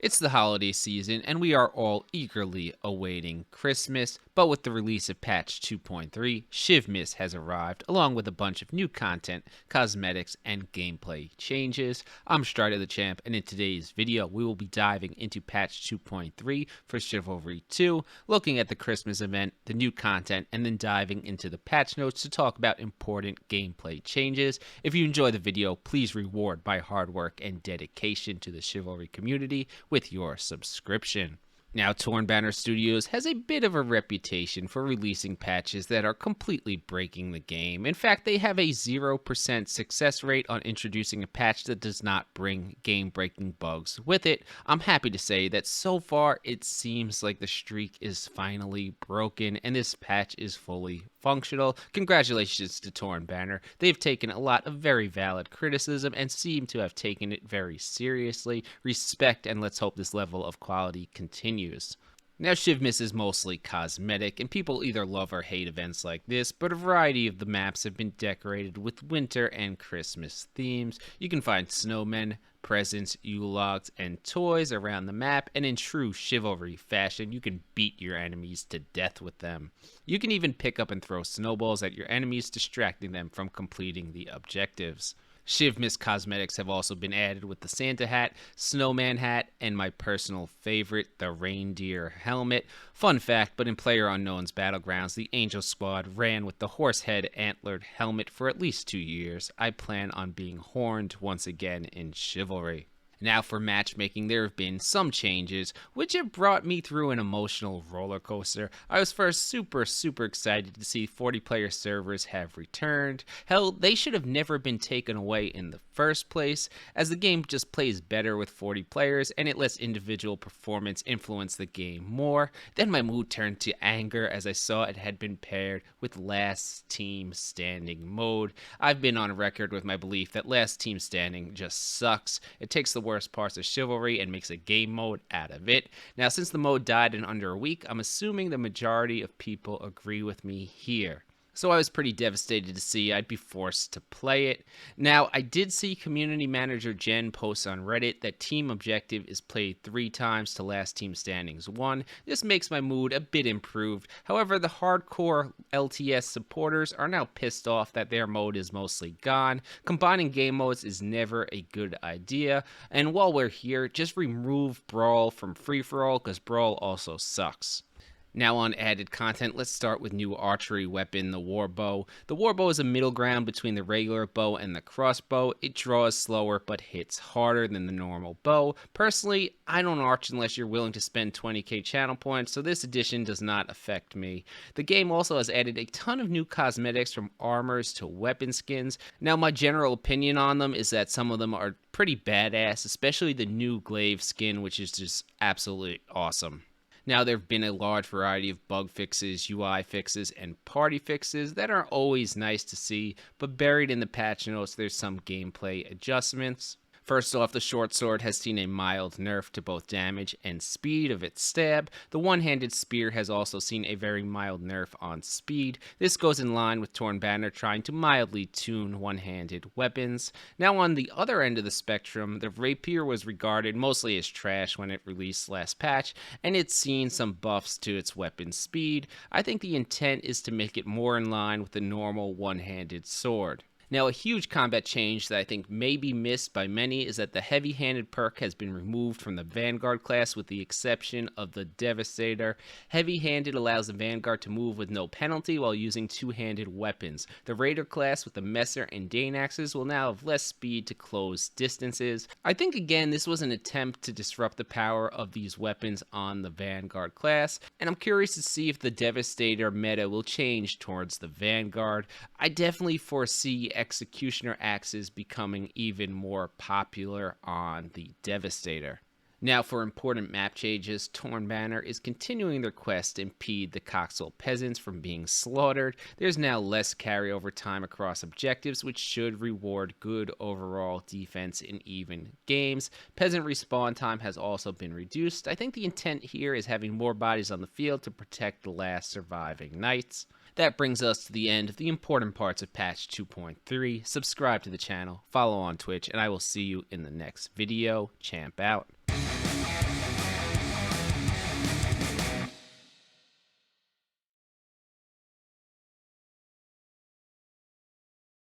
It's the holiday season, and we are all eagerly awaiting Christmas. But with the release of patch 2.3, CHIVMAS has arrived, along with a bunch of new content, cosmetics, and gameplay changes. I'm Strider the Champ, and in today's video, we will be diving into patch 2.3 for Chivalry 2, looking at the Christmas event, the new content, and then diving into the patch notes to talk about important gameplay changes. If you enjoy the video, please reward my hard work and dedication to the Chivalry community with your subscription. Now, Torn Banner Studios has a bit of a reputation for releasing patches that are completely breaking the game. In fact, they have a 0% success rate on introducing a patch that does not bring game-breaking bugs with it. I'm happy to say that so far, it seems like the streak is finally broken and this patch is fully functional. Congratulations to Torn Banner. They've taken a lot of very valid criticism and seem to have taken it very seriously. Respect, and let's hope this level of quality continues. Now, CHIVMAS is mostly cosmetic, and people either love or hate events like this, but a variety of the maps have been decorated with winter and Christmas themes. You can find snowmen, presents, Yule logs, and toys around the map, and in true Chivalry fashion, you can beat your enemies to death with them. You can even pick up and throw snowballs at your enemies, distracting them from completing the objectives. CHIVMAS cosmetics have also been added with the Santa hat, snowman hat, and my personal favorite, the reindeer helmet. Fun fact, but in PlayerUnknown's Battlegrounds, the Angel Squad ran with the horsehead antlered helmet for at least 2 years. I plan on being horned once again in Chivalry. Now for matchmaking, there have been some changes, which have brought me through an emotional roller coaster. I was first super excited to see 40-player servers have returned. Hell, they should have never been taken away in the first place, as the game just plays better with 40 players and it lets individual performance influence the game more. Then my mood turned to anger as I saw it had been paired with Last Team Standing mode. I've been on record with my belief that Last Team Standing just sucks. It takes the worst parts of Chivalry and makes a game mode out of it. Now, since the mode died in under a week, I'm assuming the majority of people agree with me here. So I was pretty devastated to see I'd be forced to play it. Now, I did see community manager Jen post on Reddit that team objective is played 3 times to Last Team Standing's 1. This makes my mood a bit improved. However, the hardcore LTS supporters are now pissed off that their mode is mostly gone. Combining game modes is never a good idea. And while we're here, just remove Brawl from free-for-all because Brawl also sucks. Now on added content, let's start with new archery weapon, the warbow. The warbow is a middle ground between the regular bow and the crossbow. It draws slower but hits harder than the normal bow. Personally, I don't arch unless you're willing to spend 20k channel points, so this addition does not affect me. The game also has added a ton of new cosmetics from armors to weapon skins. Now my general opinion on them is that some of them are pretty badass, especially the new glaive skin, which is just absolutely awesome. Now, there have been a large variety of bug fixes, UI fixes, and party fixes that are always nice to see, but buried in the patch notes, there's some gameplay adjustments. First off, the short sword has seen a mild nerf to both damage and speed of its stab. The one-handed spear has also seen a very mild nerf on speed. This goes in line with Torn Banner trying to mildly tune one-handed weapons. Now on the other end of the spectrum, the rapier was regarded mostly as trash when it released last patch, and it's seen some buffs to its weapon speed. I think the intent is to make it more in line with the normal one-handed sword. Now, a huge combat change that I think may be missed by many is that the heavy-handed perk has been removed from the Vanguard class with the exception of the Devastator. Heavy-handed allows the Vanguard to move with no penalty while using two-handed weapons. The Raider class with the Messer and Dane axes will now have less speed to close distances. I think, again, this was an attempt to disrupt the power of these weapons on the Vanguard class, and I'm curious to see if the Devastator meta will change towards the Vanguard. I definitely foresee Executioner axes becoming even more popular on the Devastator. Now for important map changes, Torn Banner is continuing their quest to impede the Coxel peasants from being slaughtered. There's now less carryover time across objectives, which should reward good overall defense in even games. Peasant respawn time has also been reduced. I think the intent here is having more bodies on the field to protect the last surviving knights. That brings us to the end of the important parts of patch 2.3. Subscribe to the channel, follow on Twitch, and I will see you in the next video. Champ out.